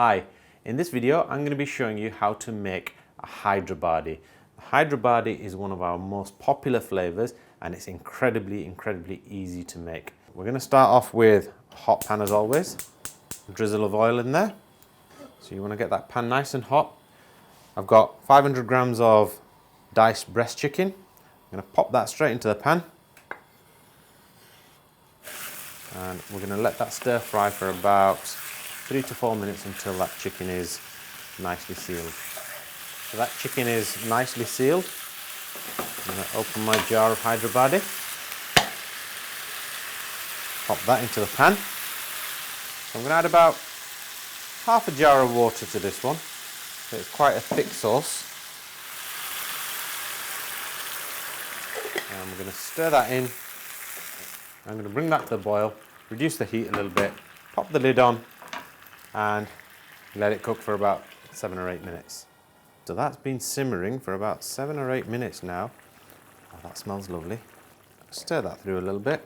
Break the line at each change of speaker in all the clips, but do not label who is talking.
Hi, in this video I'm going to be showing you how to make a Hydrabadi. Hydrabadi is one of our most popular flavors and it's incredibly easy to make. We're going to start off with a hot pan as always, a drizzle of oil in there. So you want to get that pan nice and hot. I've got 500 grams of diced breast chicken. I'm going to pop that straight into the pan. And we're going to let that stir fry for about 3 to 4 minutes until that chicken is nicely sealed. So that chicken is nicely sealed. I'm going to open my jar of Hydrabadi. Pop that into the pan. So I'm going to add about half a jar of water to this one. So it's quite a thick sauce. And we're going to stir that in. I'm going to bring that to the boil, reduce the heat a little bit, pop the lid on and let it cook for about 7 or 8 minutes. So that's been simmering for about 7 or 8 minutes now. Oh, that smells lovely. Stir that through a little bit.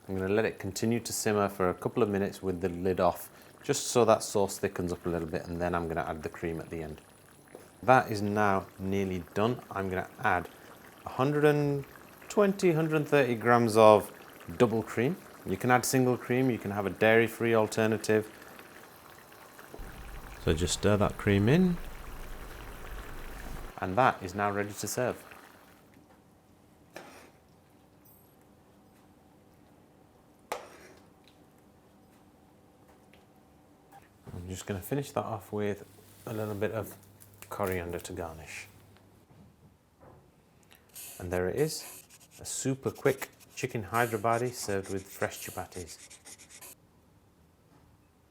I'm going to let it continue to simmer for a couple of minutes with the lid off, just so that sauce thickens up a little bit, and then I'm going to add the cream at the end. That is now nearly done. I'm going to add 120-130 grams of double cream. You can add single cream, you can have a dairy-free alternative. So just stir that cream in, and that is now ready to serve. I'm just going to finish that off with a little bit of coriander to garnish. And there it is, a super quick chicken Hydrabadi served with fresh chapatis.